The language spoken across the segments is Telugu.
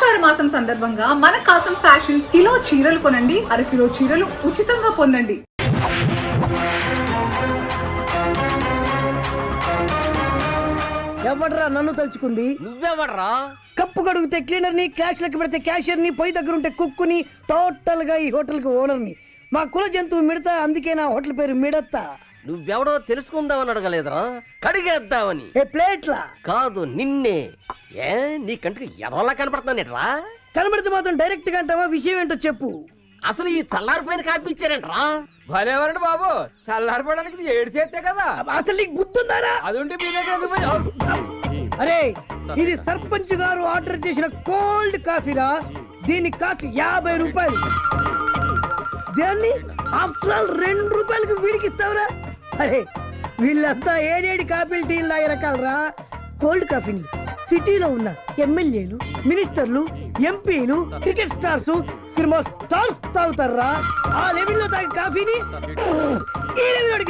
ఆషాఢ మాసం సందర్భంగా మన కాసం ఫ్యాషన్స్ కిలో చీరలు కొనండి, అరకిలో చీరలు ఉచితంగా పొందండి. ఎవడ్రా నన్ను తలుచుకుంది? నువ్వెవడ్రా? కప్పు కడుగుతే క్లీనర్ ని, క్యాష్ లెక్క పెడితే క్యాషియర్ ని, పొయ్యి దగ్గర ఉంటే కుక్కుని, టోటల్ గా ఈ హోటల్ కి ఓనర్ ని. మా కుల జంతువు మిడతా, అందుకే నా హోటల్ పేరు మిడతా. నువ్వెవడో తెలుసుకుందామని అడగలేదురా, కడిగేద్దామని. ఏ ప్లేట్లా కాదు నిన్నే. ఏ నీ కంటికి ఎదవలా కనపడుతున్నానేట్రా? కనబడితే మాత్రం డైరెక్ట్ గా అంటావా? విషయం ఏంటో చెప్పు. అసలు ఈ చల్లారిపోయిన కాపీ ఇచ్చారేంట్రా? భలేవారండి బాబు, చల్లారిపోవడానికి 7 చేస్తే కదా. అసలు నీకు గుర్తుందారా? అది ఉంటే మీ దగ్గర ఎందుకు పోయి- అరే ఇది సర్పంచ్ గారు ఆర్డర్ చేసిన కోల్డ్ కాఫీరా. దీని కాస్ట్ 50 రూపాయలు. దాన్ని ఆఫ్టర్ ఆల్ 2 రూపాయలకి వీడికి ఇస్తావురా? అరే వీళ్ళంతా ఏడేడి కాఫీలు టీలు తాగే రకాలరా. కోల్డ్ కాఫీని సిటీలో ఉన్న ఎమ్మెల్యేలు, మినిస్టర్లు, ఎంపీలు, క్రికెట్ స్టార్స్, సినిమా స్టార్స్ తాగుతారా. ఆ లెవెల్లో తాగే కాఫీని ఈ లెవెల్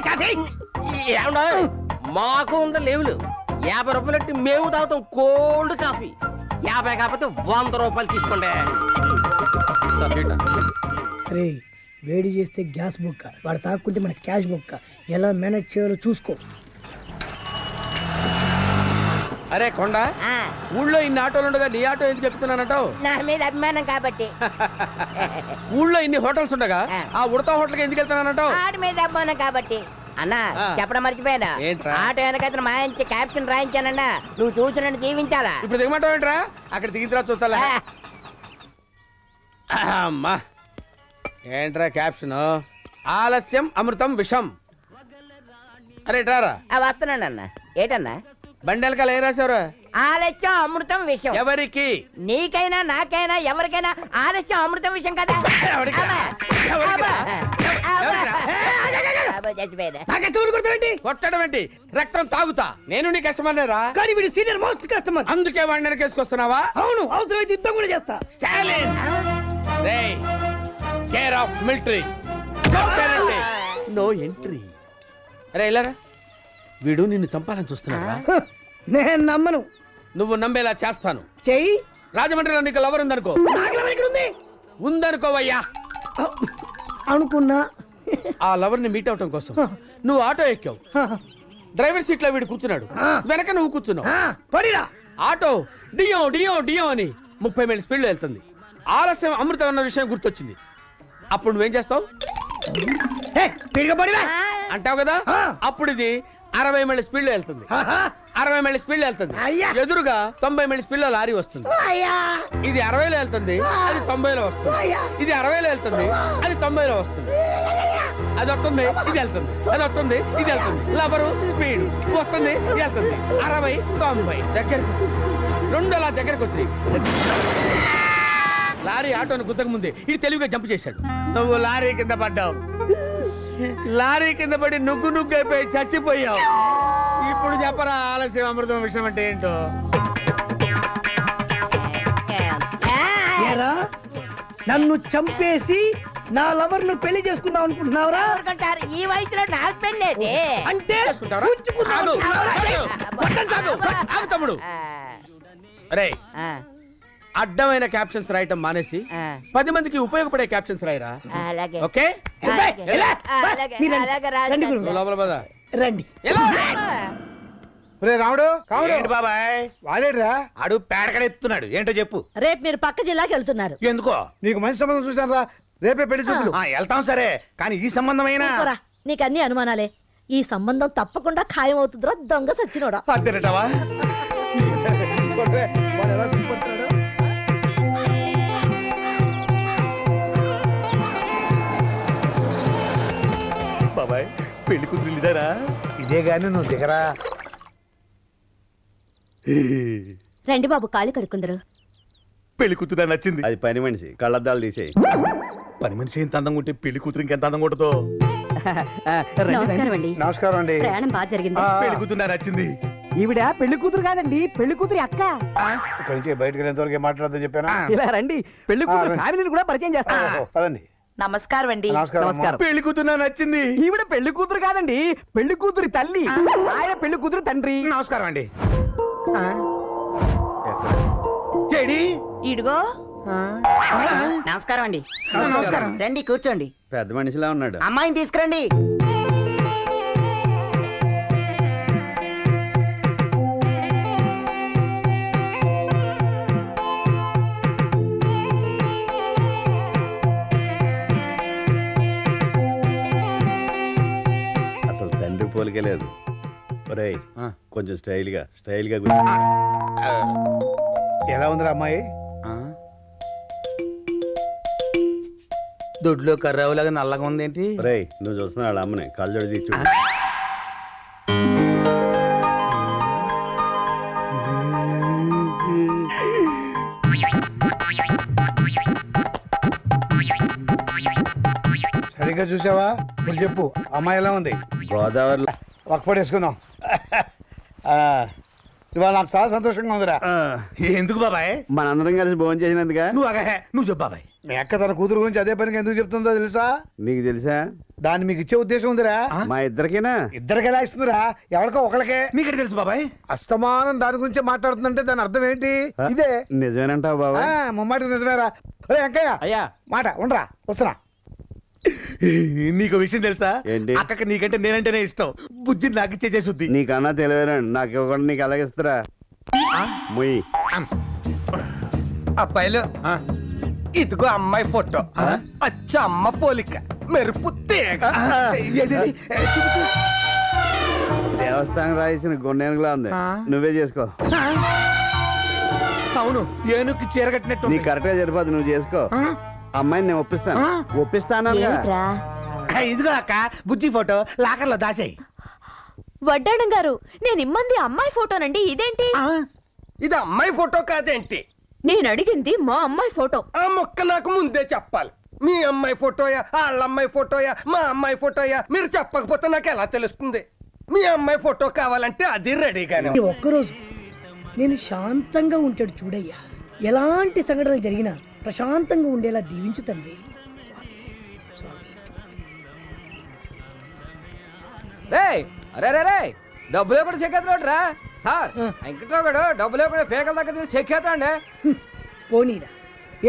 కాఫీ. ఏమన్నా మాకు ఉందా లేవులు? 50 రూపాయలు మేము తాగుతాం కోల్డ్ కాఫీ. 50 కాకపోతే 100 రూపాయలు తీసుకోండి. అరే వేడి చేస్తే గ్యాస్ బుక్క, వాడు తాక్కుంటే మన క్యాష్ బుక్క. ఎలా మేనేజ్ చేయాలో చూసుకో. అరే కొండ, ఊళ్ళో ఇన్ని ఆటోలు ఉండగా నీ ఆటో ఎందుకు చెప్తున్నానంటావు? నా మీద అభిమానం కాబట్టి. ఊళ్ళో ఇన్ని హోటల్స్ ఉండగా ఆ ఉడతా హోటల్కి ఎందుకు వెళ్తున్నానంటావు? ఆట మీద అభిమానం కాబట్టి. అన్నా చెప్పడం మర్చిపోయాను. ఏంట్రా? ఆట వెనకతను మాయించి క్యాప్షన్ రాయించానన్నా, నువ్వు చూసి నన్ను దీవించాలా? ఇప్పుడు దిగమంటావు ఏంట్రా? అక్కడ దిగిన తర్వాత చూస్తా. అమ్మా ఏంట్రా క్యాప్షన్? ఆలస్యం అమృతం విషం. అరే రారా, వస్తున్నాను అన్న. ఏటన్నా? బండి వెనకాల ఏం రాశారు? ఆలస్యం అమృతం విషయం. ఎవరికి? నీకైనా నాకైనా ఎవరికైనా ఆలస్యం అమృతం విషయం కదా. ఎవరికి? అబ్బా. ఎవరికి? అబ్బా. ఎవరికిరా? అబ్బా, చచ్చిపోయాడా? కొట్టడం ఏంటి? రక్తం తాగుతా. నేను నీ కస్టమర్ రా. కానీ వీడు సీనియర్ మోస్ట్ కస్టమర్. అందుకే వాడిని వెనకేసుకొస్తున్నావా? అవును, అవసరమైతే యుద్ధం కూడా చేస్తా. స్టాలిన్ రేయ్, care of military, no entry. అరే ఇలారా, వీడు నిన్ను చంపాలని చూస్తున్నాడా? నేను నమ్మను. నువ్వు నమ్మేలా చేస్తాను. చెయ్యి. రాజమండ్రిలో నీకు లవర్ ఉందనుకో. ఉందనుకోవయ్యా. అనుకున్నా. ఆ లవర్ ని మీట్ అవటం కోసం నువ్వు ఆటో ఎక్కావు. డ్రైవర్ సీట్ లో వీడు కూర్చున్నాడు, వెనక నువ్వు కూర్చున్నావు. పడిరా. ఆటో డియో డియో డియో అని 30 మైళ్ళ స్పీడ్ లో వెళ్తుంది. ఆలస్యం అమృతం అన్న విషయం గుర్తొచ్చింది. అప్పుడు నువ్వేం చేస్తావు? అంటావు కదా. అప్పుడు ఇది 60 మైళ్ళ స్పీడ్ లో వెళ్తుంది. 60 మైళ్ళ స్పీడ్ లో వెళ్తుంది. ఎదురుగా 90 మైళ్ళ స్పీడ్ లో లారీ వస్తుంది. ఇది 60లో వెళ్తుంది, అది 90లో వస్తుంది. ఇది 60లో వెళ్తుంది, అది 90లో వస్తుంది. అది వస్తుంది, ఇది వెళ్తుంది, అది వస్తుంది, ఇది వెళ్తుంది. లవరు స్పీడ్ వస్తుంది, ఇది వెళ్తుంది. 60 90 దగ్గరకు రెండు అలా దగ్గరకు వచ్చి లారీ ఆటోని గుద్దక ముందే ఇది తెలివిగా జంప్ చేశాడు. నువ్వు లారీ కింద పడ్డావు. లారీ కింద పడి నుగ్గు నుగ్గు అయిపోయి చచ్చిపోయావు. ఇప్పుడు చెప్పరా ఆలస్యం అమృతం విషయం అంటే ఏంటో? ఏరా, నన్ను చంపేసి నా లవర్ ను పెళ్లి చేసుకుందాం అనుకుంటున్నావురా? ఎవరికంటారు? ఈ వయసులో నాకు పెళ్ళేది అంటే ఆగు. ఆగు తమ్ముడు. అరే అడ్డమైన క్యాప్షన్స్ రాయటం మానేసి 10 మందికి ఉపయోగపడే క్యాప్షన్స్ రాయరా. అలాగే. ఓకే లోపల పద. రండి. రాముడు ఏంటి బాబాయ్? వాడేడ్రా ఆడు పేడకడెత్తున్నాడు. ఏంటో చెప్పు. రేపు మీరు పక్క జిల్లాకి వెళ్తున్నారు. ఎందుకో? నీకు మంచి సంబంధం చూసాను రా. రేపే పెళ్లి చూపులు. వెళ్తాం సరే, కానీ ఈ సంబంధమైనా ఊరుకోరా, నీకు అన్ని అనుమానాలే. ఈ సంబంధం తప్పకుండా ఖాయం అవుతుందిరా దొంగ సచ్చినోడా. అద్దెనటవా? వాడు ఎలా సిగ్గుపడతాడు? బాబాయ్ పెళ్లి కూతురు ఇదారా? ఇదే గాని నువ్వు దిగరా. రండి బాబు, కాళ్ళు కడుక్కుందరు. పెళ్లి కూతురు నచ్చింది. అది పని మనిషి, కళ్ళద్దాలు తీసేయి. పని మనిషి ఎంత అందంగా ఉంటే పెళ్లి కూతురు ఇంకెంత అందంగా ఉంటుందో. నమస్కారం అండి. నమస్కారం అండి. ప్రయాణం బాగా జరిగింది. పెళ్లి కూతురు నచ్చింది. ఈవిడ పెళ్లి కూతురు కాదండి, పెళ్లి కూతురి అక్క. ఇక్కడి నుంచి బయటకు వెళ్ళేంతవరకు ఏం మాట్లాడదని చెప్పానా? ఇలా రండి, పెళ్లి కూతురు ఫ్యామిలీని కూడా పరిచయం చేస్తా. పదండి. నమస్కారం అండి. నమస్కారం. పెళ్లి కూతురు నచ్చింది. ఈవిడ పెళ్లి కూతురు కాదండి, పెళ్లి కూతురి తల్లి. ఆయన పెళ్లి కూతురు తండ్రి. నమస్కారం అండి. ఏడి ఇడుగో నమస్కారం అండి రండి కూర్చోండి పెద్ద మనిషిలా ఉన్నాడు. అమ్మాయిని తీసుకురండి. అసలు తండ్రి పోలికే లేదు. ఒరేయ్ ఆ. కొంచెం స్టైల్గా ఎలా ఉందిరా అమ్మాయి? దొడ్లో కర్రావులాగా నల్లగా ఉందేంటి? ఒరేయ్ నువ్వు చూస్తున్నా వాళ్ళ అమ్మని కళ్ళజోడి తీర్చు. సరిగ్గా చూసావా? ఇప్పుడు చెప్పు, అమ్మాయి ఎలా ఉంది? గోదావరిలో ఒక్కపడి వేసుకుందాం. ఆ, ఇవాళ నాకు చాలా సంతోషంగా ఉందిరా. ఎందుకు బాబాయ్? మనందరం కలిసి భోజనం చేసినందుగా. నువ్వు చెప్పు బాబాయ్. మీ అక్క తన కూతురు గురించి అదే పనికి ఎందుకు చెప్తుందో తెలుసా? నీకు తెలుసా? దాన్ని మీకు ఇచ్చే ఉద్దేశం ఉందిరా. మా ఇద్దరికేనా? ఇద్దరికి ఎలా ఇస్తుందిరా? ఎవరికో ఒకరికే. నీకు తెలుసు బాబాయ్? అస్తమానం దాని గురించి మాట్లాడుతుందంటే దాని అర్థం ఏంటి? ఇదే. నిజమేనంటావు బాబా? ముమ్మాటికి నిజమేరా. ఒరే వెంకయ్య, అయ్యా మాట ఉండరా, వస్తున్నా. నీకు విషయం తెలుసా? ఏంటి? అక్కకి నీకంటే నేనంటేనే ఇష్టం. బుజ్జి నాకు ఇచ్చేసేసుద్ది. నీకన్నా తెలివేనండి. నాకు ఇవ్వకుండా నీకు అలాగిస్తారా? ముయ్. అబ్బాయిలు ఇదిగో అమ్మాయి ఫోటో. అచ్చ అమ్మ పోలిక, మెరుపు తీగ. దేవస్థానం రాయించిన గుండెనుగులా ఉంది. నువ్వే చేసుకో. అవును, ఏనుక్కి చీర కట్టినట్టు. నీకు కరెక్ట్ గా సరిపోదు. నువ్వు చేసుకో. అమ్మాయిని నేను ఒప్పిస్తాను. ఏమిట్రా? ఇదిగో అక్క బుజ్జి ఫోటో లాకర్లో దాచేయి. వడ్డాణం గారు, నేను ఇమ్మంది అమ్మాయి ఫోటోనండి, ఇదేంటి? ఇది అమ్మాయి ఫోటో కాదేంటి? నేను అడిగింది మా అమ్మాయి ఫోటో. ఆ మొక్క నాకు ముందే చెప్పాలి. మీ అమ్మాయి ఫోటోయా, వాళ్ళ అమ్మాయి ఫోటోయా, మా అమ్మాయి ఫోటోయా మీరు చెప్పకపోతే నాకు ఎలా తెలుస్తుంది? మీ అమ్మాయి ఫోటో కావాలంటే అది రెడీగానే. ఈ ఒక్కరోజు నేను శాంతంగా ఉంటాడు చూడయ్యా. ఎలాంటి సంఘటనలు జరిగినా ప్రశాంతంగా ఉండేలా దీవించు తండ్రి. అరే డబ్బులు కూడా చెక్కేస్తాడు రా సార్. వెంకట్రావు గారు డబ్బులు కూడా పేకల దగ్గర చెక్కేస్తాండి. పోనీరా,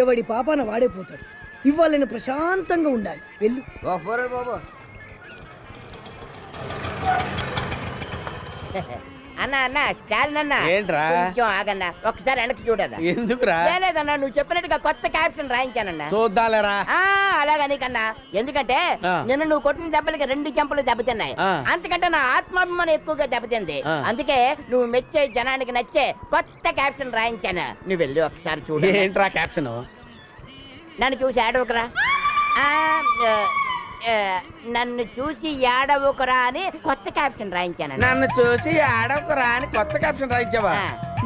ఎవడి పాపాన వాడే పోతాడు. ఇవాళ నేను ప్రశాంతంగా ఉండాలి. వెళ్ళు. బాబు అన్న అన్న స్టాలిన్ అన్న, ఏంట్రా? కొంచెం ఆగన్నా, ఒకసారి వెనక్కి చూడదా. ఎందుకురా? లేదన్నా, నువ్వు చెప్పినట్టుగా కొత్త క్యాప్షన్ రాయించానన్నా. చూద్దాలేరా. అలాగని కన్నా, ఎందుకంటే నిన్న నువ్వు కొట్టిన దెబ్బలకి 2 చెంపలు దెబ్బతిన్నాయి. అంతకంటే నా ఆత్మాభిమానం ఎక్కువగా దెబ్బతింది. అందుకే నువ్వు మెచ్చే జనానికి నచ్చే కొత్త క్యాప్షన్ రాయించాను. నువ్వు వెళ్ళి ఒకసారి చూడు. ఏంట్రా క్యాప్షన్? నన్ను చూసి ఏడవకురా. నన్ను చూసి ఏడవకురా అని కొత్త క్యాప్షన్ రాయించాను. నన్ను చూసి ఆడవకురా అని కొత్త క్యాప్షన్ రాయించావా?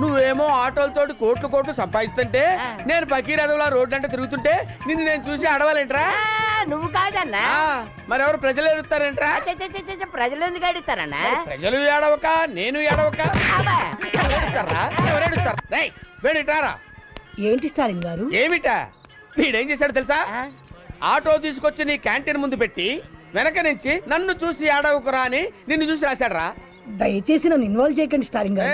నువ్వేమో ఆటోలతోటి కోట్లు సంపాదిస్తుంటే నేను పకీరదవులా రోడ్డు అంటే తిరుగుతుంటే నిన్ను నేను చూసి ఆడవాలేంట్రా? నువ్వు కాదన్నా, మరెవరు ప్రజలు ఎడుతారేంట్రా? ప్రజలు ఎందుకు అడుగుతారన్నా? ప్రజలు ఏడవక నేను ఏడవక వేడిటారా? ఏంటి స్టాలిన్ గారు? ఏమిటా? వీడేం చేశాడు తెలుసా? ఆటో తీసుకొచ్చి నీ క్యాంటీన్ ముందు పెట్టి వెనక నుంచి నన్ను చూసి ఆడవకురా అని నిన్ను చూసి రాశాడు రా. దయచేసి నన్ను ఇన్వాల్వ్ చేయకండి స్టాలిన్ గారు.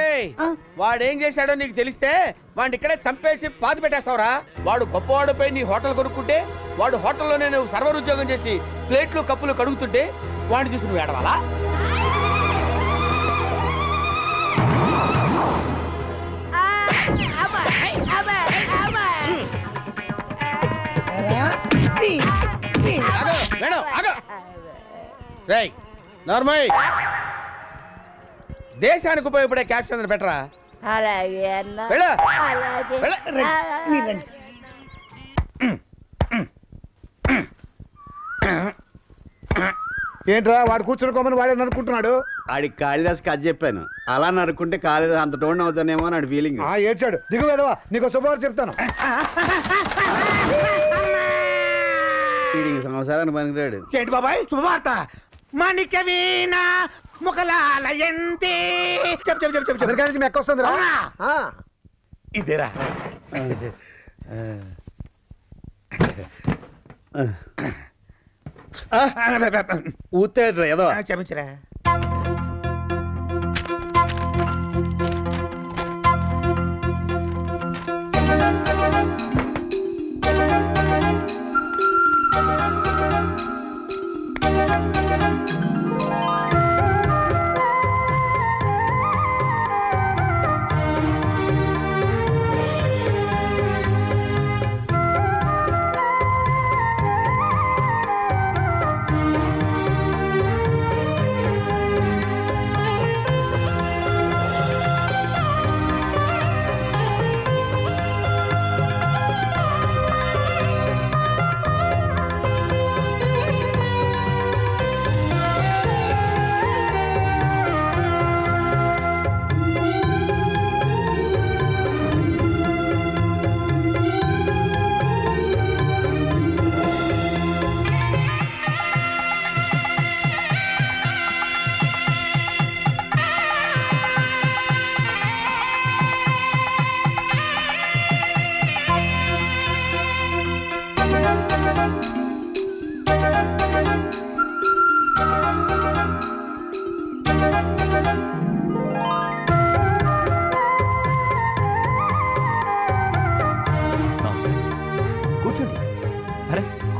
వాడేం చేశాడో నీకు తెలిస్తే వాడిని ఇక్కడే చంపేసి పాతి పెట్టేస్తావురా. వాడు గొప్పవాడిపై నీ హోటల్ కొనుక్కుంటే వాడు హోటల్లోనే నువ్వు సర్వర్ ఉద్యోగం చేసి ప్లేట్లు కప్పులు కడుగుతుంటే వాడిని చూసి నువ్వు ఏడవాలా? నార్మల్ దేశానికి ఉపయోగపడే క్యాప్షన్ పెట్టరా. అలాగే అన్నా, వెళ్ళు. అలాగే. మీరు రండి సార్. ఏంట్రా వాడు కూర్చుని వాడే నరుకుంటున్నాడు. ఆడికి కాళిదాస్ కథ చెప్పాను. అలా నరుక్కుంటే కాళిదాస్ అంత టోన్ అవుతానేమో అని ఫీలింగ్. ఏడ్చాడు. దిగు వెదవా, నీకు శుభవార్త చెప్తాను. సంవత్సరానికి పనికిరాడు. ఏంటి బాబాయ్ శుభవార్త? మాణిక్య వీణ ముఖలాలయంతి. చెప్పు మెక్క వస్తుంది రా. ఇదేరా. ఊతేట్రా ఏదో. క్షమించరా.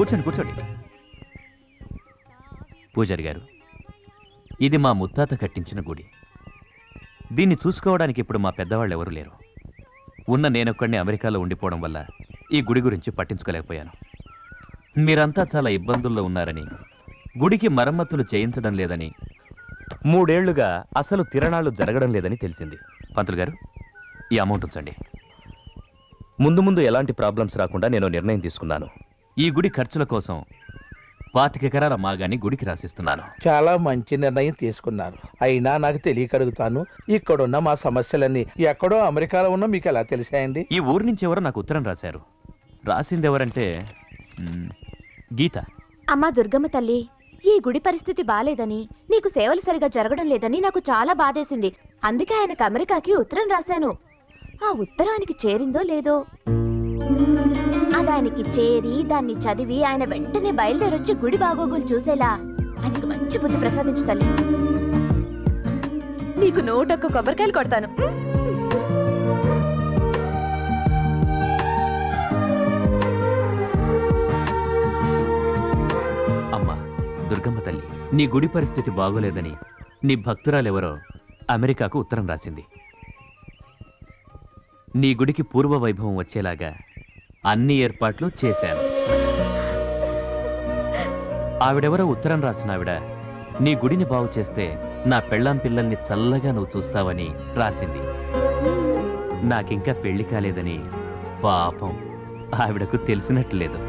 కూర్చోండి కూర్చోండి. పూజారి గారు, ఇది మా ముత్తాత కట్టించిన గుడి. దీన్ని చూసుకోవడానికి ఇప్పుడు మా పెద్దవాళ్ళు ఎవరు లేరు. ఉన్న నేనొక్కడిని అమెరికాలో ఉండిపోవడం వల్ల ఈ గుడి గురించి పట్టించుకోలేకపోయాను. మీరంతా చాలా ఇబ్బందుల్లో ఉన్నారని, గుడికి మరమ్మతులు చేయించడం లేదని, 3 ఏళ్లుగా అసలు తిరణాలు జరగడం లేదని తెలిసింది. పంతులు గారు, ఈ అమౌంట్ ఉంచండి. ముందు ముందు ఎలాంటి ప్రాబ్లమ్స్ రాకుండా నేను నిర్ణయం తీసుకున్నాను. ఈ గుడి ఖర్చుల కోసం 25 ఎకరాల మాగాన్ని గుడికి రాసిస్తున్నాను. చాలా మంచి నిర్ణయం తీసుకున్నారు. అయినా నాకు తెలియక అడుగుతాను, ఇక్కడున్న మా సమస్యలన్నీ ఎక్కడో అమెరికాలో ఉన్న మీకు ఎలా తెలిసాయండి? ఈ ఊరు నుంచి ఎవరో నాకు ఉత్తరం రాశారు. రాసింది ఎవరంటే గీత. అమ్మా దుర్గమ్మ తల్లి, ఈ గుడి పరిస్థితి బాలేదని, నీకు సేవలు సరిగా జరగడం లేదని నాకు చాలా బాధేసింది. అందుకే ఆయనకు అమెరికాకి ఉత్తరం రాశాను. ఆ ఉత్తరం ఆయనకి చేరిందో లేదో. అది ఆయనకి చేరి దాన్ని చదివి ఆయన వెంటనే బయలుదేరొచ్చి గుడి బాగోగులు చూసేలా ఆయనకు మంచి బుద్ధి ప్రసాదించు తల్లి. నీకు 101 కొబ్బరికాయలు కొడతాను. అమ్మా దుర్గమ్మ తల్లి, నీ గుడి పరిస్థితి బాగోలేదని నీ భక్తురాలెవరో అమెరికాకు ఉత్తరం రాసింది. నీ గుడికి పూర్వ వైభవం వచ్చేలాగా అన్ని ఏర్పాట్లు చేశాను. ఆవిడెవరో ఉత్తరం రాసిన ఆవిడ నీ గుడిని బాగు చేస్తే నా పెళ్ళాం పిల్లల్ని చల్లగా నువ్వు చూస్తావని రాసింది. నాకింకా పెళ్లి కాలేదని పాపం ఆవిడకు తెలిసినట్లేదు.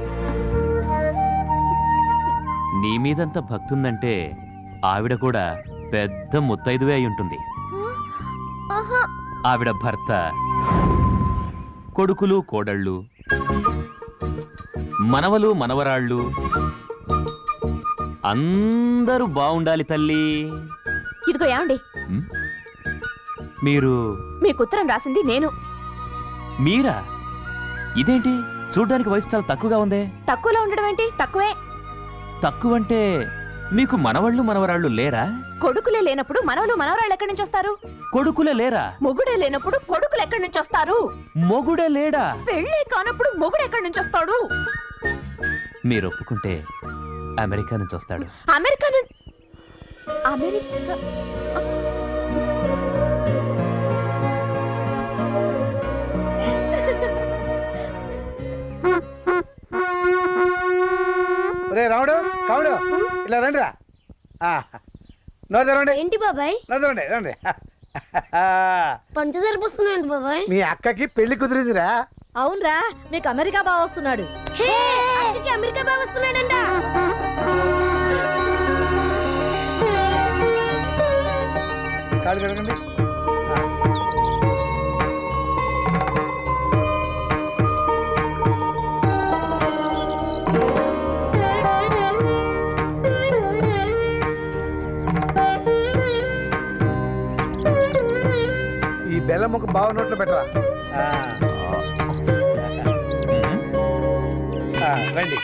నీ మీదంత భక్తుందంటే ఆవిడ కూడా పెద్ద ముత్తైదువే అయి ఉంటుంది. ఆవిడ భర్త, కొడుకులు కోడళ్ళు, మనవలు మనవరాళ్ళు అందరూ బాగుండాలి తల్లి. ఇదిగో ఏమండి, మీరు మీకు ఉత్తరం రాసింది నేను. మీరా? ఇదేంటి చూడ్డానికి వయసు చాలా తక్కువగా ఉందే. తక్కువలో ఉండడం ఏంటి? తక్కువే. తక్కువంటే మీకు మనవళ్ళు మనవరాళ్ళు లేరా? కొడుకులే లేనప్పుడు మనవలు మనవరాళ్ళు ఎక్కడి నుంచి వస్తారు? కొడుకులే లేరా? మొగుడే లేనప్పుడు కొడుకులు ఎక్కడి నుంచి వస్తారు? మొగుడే లేడా? పెళ్ళే కానప్పుడు మొగుడు ఎక్కడి నుంచి వస్తాడు? మీరు ఒప్పుకుంటే అమెరికా నుంచి వస్తాడు. అమెరికా అమెరికా రే రాముడు, కావుడు, ఇలా రండి రా. నోరు తెరవండి. ఏంటి బాబాయ్? నోరు తెరవండి, రండి. పంచదార పోస్తున్నాయండి బాబాయ్. మీ అక్కకి పెళ్లి కుదిరిందిరా. అవునరా, మీకు అమెరికా బాగా వస్తున్నాడు. అమెరికా బాగా వస్తున్నాడంట. కాళ్ళు తిరగండి. ఈ బెల్లం ముక్క బావ నోట్లో పెట్టరా. రండి.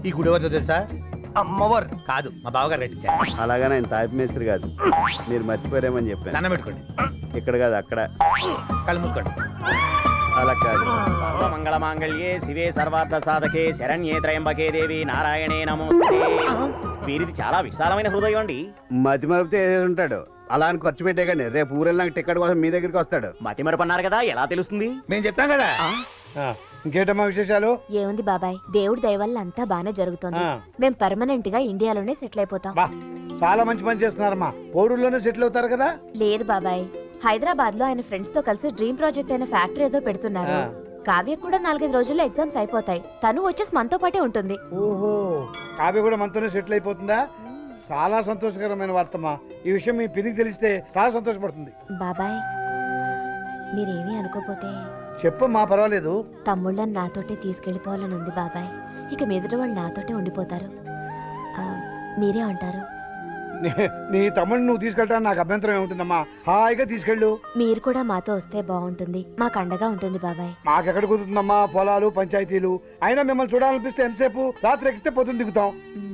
ఈ గుడి వద్ద తెలుసా? అమ్మవారు కాదు, మా బావగారు కట్టించారు. అలాగని ఆయన తాపి మేస్త్రి కాదు, మీరు మర్చిపోయారేమని చెప్పాను. దండం పెట్టుకోండి. ఇక్కడ కాదు, అక్కడ. కళ్ళు మూసుకోండి. అలా కాదు. మంగళ మాంగళ్యే శివే సర్వార్థ సాధకే శరణ్యే త్రయంబకే దేవి నారాయణే నమోస్తుతే. వీరిది చాలా విశాలమైన హృదయం అండి. మతి మరపితే ఉంటాడు. అలా అని ఖర్చు పెట్టే కానీ రేపు ఊరెళ్ళినాక టికెట్ కోసం మీ దగ్గరికి వస్తాడు. మతి మరపన్నారు కదా, ఎలా తెలుస్తుంది? మేము చెప్తాం కదా. ఇంకేటమ్మా విశేషాలు? ఏముంది బాబాయ్, దేవుడి దయ వల్ల అంతా బానే జరుగుతోంది. ఆ. మేం పర్మనెంట్ గా ఇండియాలోనే సెటిల్ అయిపోతాం. బా చాలా మంచి పని చేస్తున్నారమ్మా. పోరూరులోనే సెటిల్ అవుతారు కదా. లేదు బాబాయ్, హైదరాబాద్ లో ఆయన ఫ్రెండ్స్ తో కలిసి డ్రీమ్ ప్రాజెక్ట్ అయిన ఫ్యాక్టరీ ఏదో పెడుతున్నారు. ఆ. కావ్య కూడా 4-5 రోజుల్లో ఎగ్జామ్స్ అయిపోతాయి. తను వచ్చేసి మనతో పాటే ఉంటుంది. ఓహో, కావ్య కూడా మనతోనే సెటిల్ అయిపోతుందా? చాలా సంతోషకరమైన వార్తమ్మా. ఈ విషయం మీ పినికి తెలిస్తే చాలా సంతోషపడుతుంది. బాబాయ్, మీరేమీ అనుకోపోతే చెప్పమ్మా, పర్వాలేదు. తమ్ముళ్ళని నాతోటే తీసుకెళ్లిపోవాలని ఉంది బాబాయ్. ఇక మీదట వాళ్ళు నాతోటే ఉండిపోతారు. మీరే అంటారు? నీ తమ్ముడిని నువ్వు తీసుకెళ్ళడానికి నాకు అభ్యంతరం ఏముంటుందమ్మా. హాయిగా తీసుకెళ్ళు. మీరు కూడా మాతో వస్తే బాగుంటుంది. మాకు అండగా ఉంటుంది బాబాయ్. మాకెక్కడ కుదురుతుందమ్మా, పొలాలు పంచాయతీలు. అయినా మిమ్మల్ని చూడాలనిపిస్తే ఎంతసేపు, రాత్రి ఎక్కితే పొద్దున్న దిగుతాం.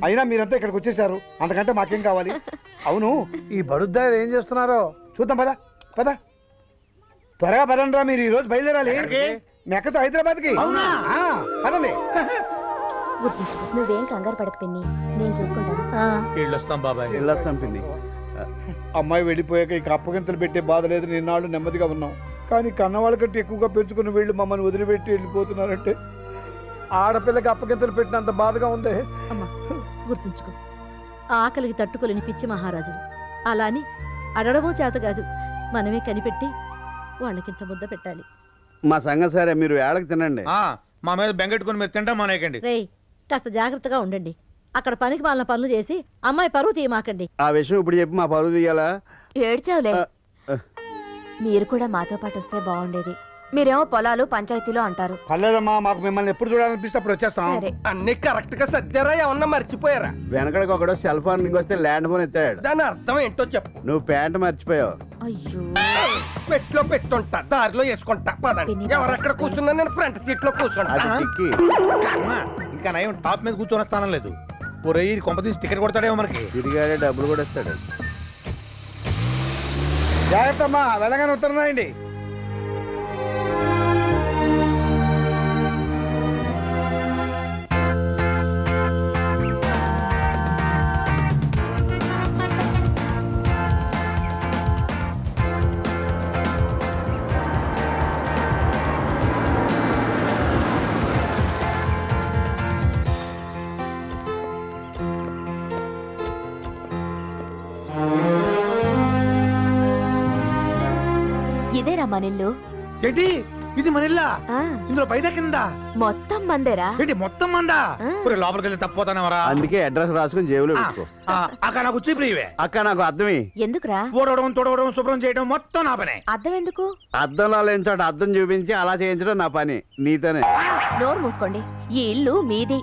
అయినా మీరంతా ఇక్కడికి వచ్చేసారు, అంతకంటే మాకేం కావాలి? అవును, ఈ బడుద్దారు ఏం చేస్తున్నారో చూద్దాం. పద పద, త్వరగా పదండ్రా. మీరు ఈ రోజు బయలుదేరాలి మెక్కతో హైదరాబాద్కి. ఆ, పదండి. గుర్తుంచుకో, నువ్వేం కంగారు పడక పిన్ని, నేను చూసుకుంటాను. వెళ్ళొస్తాం బాబాయ్. వెళ్ళొస్తాం పిన్ని. అమ్మాయి వెళ్ళిపోయాక ఇక అప్పగింతలు పెట్టే బాధ లేదు. నిన్నాళ్ళు నెమ్మదిగా ఉన్నాం. కానీ కన్నవాళ్ళ కంటే ఎక్కువగా పెంచుకుని వీళ్ళు మమ్మల్ని వదిలిపెట్టి వెళ్ళిపోతున్నారంటే ఆడపిల్లకి అప్పగింతలు పెట్టినంత బాధగా ఉంది. అమ్మా గుర్తుంచుకో, ఆకలికి తట్టుకోలేని పిచ్చి మహారాజులు. అలా అని అడగడమో చేత కాదు, మనమే కనిపెట్టి వాళ్ళకింత ముద్ద పెట్టాలి. మా సంగతి సరే, మీరు వేళకి తినండి. మా మీద బెంగెట్టుకుని మీరు తింటాం మానేయకండి. రేయ్, కాస్త జాగ్రత్తగా ఉండండి. అక్కడ పనికి మాలిన పనులు చేసి అమ్మాయి పరువు తీయమాకండి. ఆ విషయం ఇప్పుడు చెప్పి మా పరువు తీయాలా? ఏడ్చావులే. మీరు కూడా మాతో పాటు వస్తే బాగుండేది. మీరేమో పొలాలు పంచాయతీలు అంటారు. పర్లేదమ్మా, మాకు మిమ్మల్ని ఎప్పుడు చూడాలనిపిస్తే అప్పుడు వచ్చేస్తాం. సరే, అన్ని కరెక్ట్ గా సర్దారా ఏమన్నా మర్చిపోయారా? వెనకడికి ఒకడు సెల్ ఫోన్ వస్తే ల్యాండ్ ఫోన్ ఎత్తాడు. దాని అర్థం ఏంటో చెప్పు. నువ్వు ప్యాంట్ మర్చిపోయావు. అయ్యో పెట్లో పెట్టుంటా, దారిలో వేసుకుంటా. పదండి. ఎవరెక్కడ కూర్చున్నా నేను ఫ్రంట్ సీట్ లో కూర్చుంటా. అది టిక్కి. ఇంకా నయం టాప్ మీద కూర్చొని స్థానం లేదు. పొరయ్యి కొంప తీసి టికెట్ కొడతాడేమో మనకి. తిరిగాడే డబ్బులు కూడా ఇస్తాడు. జాగ్రత్త అమ్మా, వెళ్ళగానే ఉత్తరం రాయండి. ఇదేరా మనిల్లు. ఏంటి ఇది మనల్లా? ఆ, ఇందులో పైదా కింద మొత్తం మందేరా. ఏంటి మొత్తం మందా? ఆ. లోపలికి వెళ్తే తప్పిపోతానేవరా? అందుకే అడ్రస్ రాసుకుని జేబులో పెట్టుకో. అక్కడ నాకు వచ్చి ప్రియవే. అక్క నాకు అర్థమే. ఎందుకురా? ఓడవడం తొడవడం శుభ్రం చేయడం మొత్తం నా పనే. అర్థం ఎందుకు? అద్దంలో లేని చోట అద్దం చూపించి అలా చేయించడం నా పని. నీతోనే. నోరు మూసుకోండి. ఈ ఇల్లు మీది.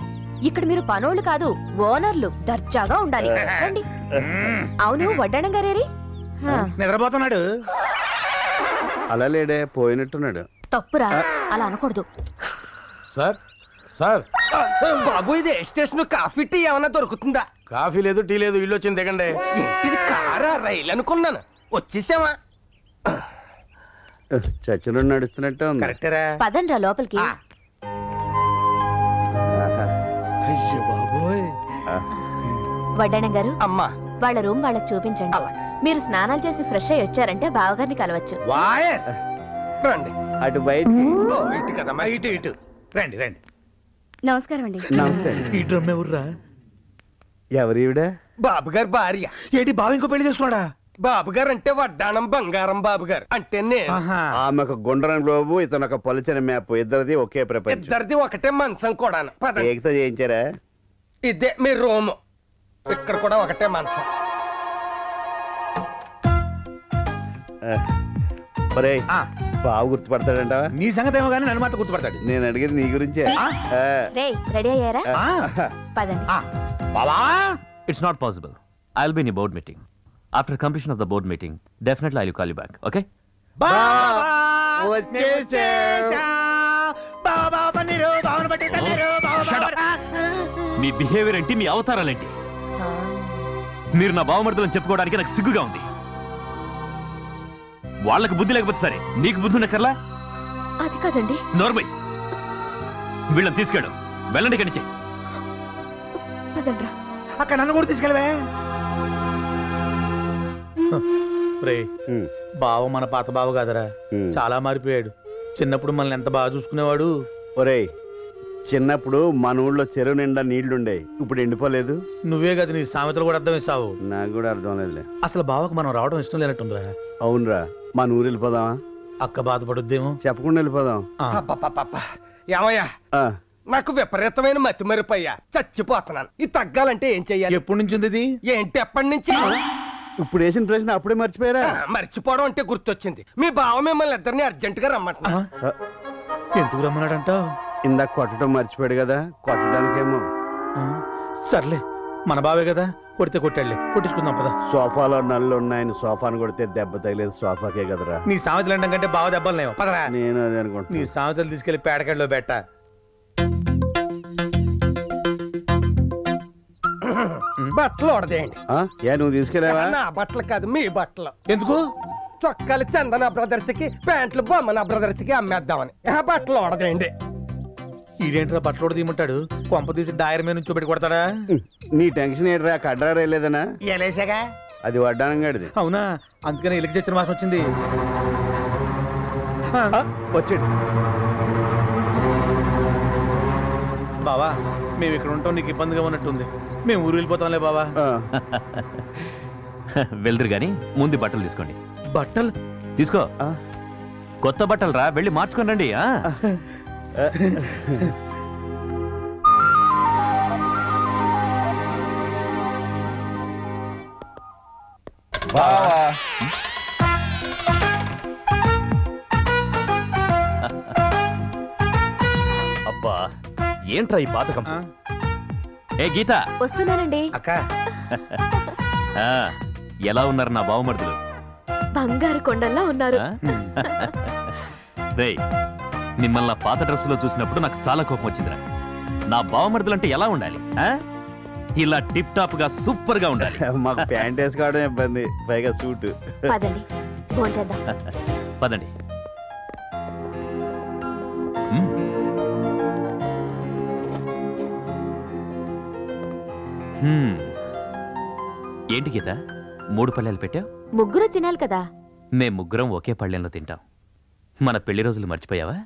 ఇక్కడ మీరు పనోళ్ళు కాదు, ఓనర్లు. దర్జాగా ఉండాలి. రండి. అవును, వడ్డాణం గారేరి? నిద్రపోతున్నాడు. అలా లేడే, పోయినట్టున్నాడు. తప్పురా, అలా అనకూడదు. సార్ సార్, బాబు ఇది ఏ స్టేషన్? కాఫీ టీ ఏమన్నా దొరుకుతుందా? కాఫీ లేదు టీ లేదు, ఇల్లు వచ్చింది దిగండి. ఏంటిది, కారా రైలు అనుకున్నాను. వచ్చేసామా? చర్చలో నడుస్తున్నట్టే ఉంది. కరెక్టరా? పదండ్రా లోపలికి. ఆహా. అయ్యో బాబోయ్. వడ్డాణం గారు, అమ్మా వాళ్ళ రూమ్ వాళ్ళకి చూపించండి. అలాగే. మీరు స్నానాలు చేసి ఫ్రెష్ అయ్యి వచ్చారంటే బావగారిని కలవచ్చు. వాయస్. రండి. అటు బయటికి. ఓ, ఇటు కదమ్మా, ఇటు ఇటు రండి రండి. నమస్కారం అండి. నమస్తే. ఈ డ్రమ్ ఎవర్రా? ఎవరు ఈవిడ? బాబు గారు భార్య. ఏంటి బావ ఇంకో పెళ్లి చేసుకున్నాడా? బాబు గారు అంటే వడ్డాణం బంగారం బాబు గారు అంటే నేను. ఆమె ఒక గుండ్రని గ్లోబు, ఇతను ఒక పలుచని మ్యాప్. ఇద్దరిది ఒకే ప్రపంచం. ఇద్దరిది ఒకటే మంచం కూడా. పదండి. ఏకతో చేయించారా? ఇదే మీ రూమ్. ఇక్కడ కూడా ఒకటే మంచం. ఒరేయ్, బావు గుర్తుపడతాడంట. నీ సంగతి ఏమో కానీ నన్ను మాత్రం గుర్తుపడతాడు. నేను అడిగేది నీ గురించే. రే, రెడీ అయ్యారా? పదండి. బావా, It's not possible. I'll be in a board meeting. After completion of the board meeting, definitely I'll call you back, okay? Me behaviour ఏంటి, మీ అవతారాలేంటి? మీరు నా బావమర్దులని చెప్పుకోవడానికి నాకు సిగ్గుగా ఉంది. వాళ్ళకి బుద్ధి లేకపోతే సరే, నీకు బుద్ధి ఉన్నకర్లా? అది కాదండి. నోర్మై, వీళ్ళని తీసుకెళ్ళు. వెళ్ళండి ఇక్కడి నుంచి. పదండ్రా. అక్కడ నన్ను కూడా తీసుకెళ్ళవే. రే, బావ మన పాత బావ కాదరా, చాలా మారిపోయాడు. చిన్నప్పుడు మనల్ని ఎంత బాగా చూసుకునేవాడు. ఒరేయ్, చిన్నప్పుడు మన ఊళ్ళో చెరువు నిండా నీళ్లుండే, ఇప్పుడు ఎండిపోలేదు. నువ్వే కదా నీ సామెతలు కూడా అర్థం ఇస్తావు. నాకు కూడా అర్థం లేదులే. అసలు బావకు మనం రావడం ఇష్టం లేనట్టుందిరా. అవునరా, మన ఊరు వెళ్ళిపోదామా? అక్క బాధపడుద్దేమో. చెప్పకుండా వెళ్ళిపోదాం. అబ్బబ్బబ్బబ్బ. ఏమయ్యా, ఆ, నాకు విపరీతమైన మతి మరిపోయా, చచ్చిపోతున్నాను. ఇది తగ్గాలంటే ఏం చెయ్యాలి? ఎప్పటి నుంచి ఉంది ఇది? ఏంటి ఎప్పటి నుంచి? ఇప్పుడు వేసిన ప్రశ్న అప్పుడే మర్చిపోయారా? మర్చిపోవడం అంటే గుర్తొచ్చింది. మీ బావ మిమ్మల్ని ఇద్దరిని అర్జెంట్ గా రమ్మంటున్నా. ఆ, ఎందుకు రమ్మన్నాడంటావు? ఇందాక కొట్టడం మర్చిపోయాడు కదా, కొట్టడానికేమో. సర్లే, మన బావే కదా, కొడితే కొట్టాడులే, కొట్టించుకుందాం పద. సోఫాలో నల్లు ఉన్నాయని సోఫాను కొడితే దెబ్బ తగిలేదు సోఫాకే కదరా. నీ సామెతలు అనడం కంటే బావ దెబ్బలు లేవు, పదరా. నేను అదే నీ అనుకుంటున్నా. సామెతలు తీసుకెళ్లి పేడకల్లో పెట్ట. బట్టలు ఓడదేయండి. ఆ, ఏ నువ్వు తీసుకెళ్ళావా? నా బట్టలు కాదు, మీ బట్టలు. ఎందుకు? చొక్కాలు చందన బ్రదర్స్ కి, ప్యాంట్లు బొమ్మన బ్రదర్స్ కి అమ్మేద్దామని. బట్టలు ఓడదేయండి. ఈడేంట్రా బట్టలు కూడా తీయమంటాడు? కొంప తీసి డైర్ మీద నుంచి పెట్టి కొడతాడా? నీ టెన్షన్ ఏంట్రా, కడ్రా రేలేదనా? ఎలేసాగా. అది వడ్డానంగాడిది. అవునా, అందుకని ఇలికి తెచ్చిన వాసన వచ్చింది. వచ్చాడు. బావా, మేము ఇక్కడ ఉంటాం నీకు ఇబ్బందిగా ఉన్నట్టుంది. మేము ఊరు వెళ్ళిపోతాంలే బావా. ఆ, వెళ్దురు గాని ముందు బట్టలు తీసుకోండి. బట్టలు తీసుకో. ఆ. కొత్త బట్టలు రా, వెళ్ళి మార్చుకొని రండి. అబ్బా, ఏంట్రా ఈ పాతకం? ఏ గీత, వస్తున్నానండి. అక్క, ఆ, ఎలా ఉన్నారు నా బావమరుదులు? బంగారు కొండల్లా ఉన్నారు. రేయ్, మిమ్మల్ని నా పాత డ్రెస్సులో చూసినప్పుడు నాకు చాలా కోపం వచ్చిందిరా. నా బావమరుదులు అంటే ఎలా ఉండాలి? ఆ? ఇలా టిప్ టాప్ గా సూపర్ గా ఉండాలి. మాకు ప్యాంట్ వేసుకోవడం ఇబ్బంది, పైగా సూట్. పదండి, భోంచేద్దాం. పదండి. మ్. ఏంటి గీత, 3 పళ్ళెలు పెట్టావు? ముగ్గురు తినాలి కదా. మేం ముగ్గురం ఒకే పళ్ళెంలో తింటాం. మన పెళ్లి రోజులు మర్చిపోయావా?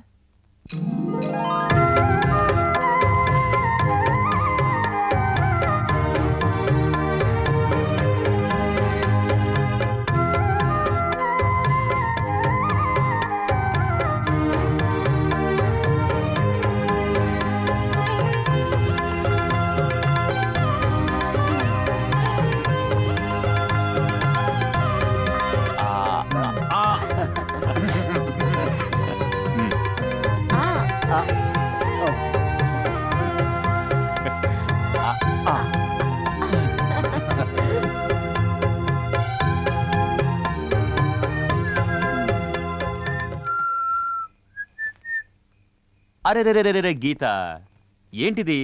అరే రే రే రే గీత, ఏంటిది?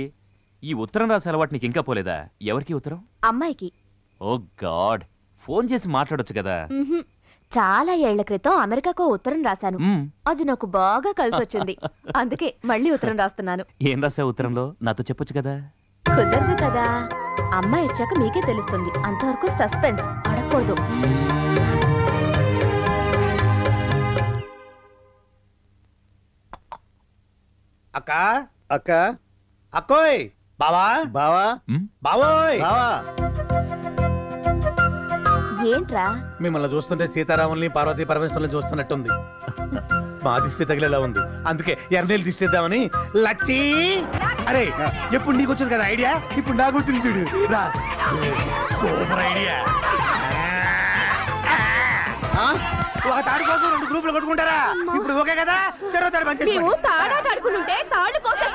ఈ ఉత్తరం రాసే అలవాటు నీకు ఇంకా పోలేదా? ఎవరికి ఉత్తరం? అమ్మాయికి. ఓ గాడ్, ఫోన్ చేసి మాట్లాడొచ్చు కదా. మ్హూ. చాలా ఏళ్ల క్రితం అమెరికాకు ఉత్తరం రాశాను. మ్. అది నాకు బాగా కలిసొచ్చింది. అందుకే మళ్ళీ ఉత్తరం రాస్తున్నాను. ఏం రాసావు ఉత్తరంలో? నాతో చెప్పొచ్చు కదా. కుదరదు కదా. అమ్మాయి వచ్చాక మీకే తెలుస్తుంది. అంతవరకు సస్పెన్స్, అడగకూడదు. అక్క, అక్క, అక్కోయ్, బావా, బావా, బావోయ్. బావా. ఏంట్రా? మిమ్మల్ని చూస్తుంటే సీతారాముల్ని పార్వతీ పరమేశ్వరుల్ని చూస్తున్నట్టుంది. మా దిష్టి తగిలేలా ఉంది, అందుకే ఎర్నేలు దిష్టిద్దామని. లచ్చి, అరే ఎప్పుడు నీకు వచ్చింది కదా ఐడియా, ఇప్పుడు నాకు వచ్చింది చూడు. రా, సూపర్ ఐడియా. ఒక తాడు కోసం 2 గ్రూపులు కొట్టుకుంటారా? ఇప్పుడు ఓకే కదా? చెరో తాడు మేము తాడాట ఆడుకుంటుంటే తాళ్ళు కోసం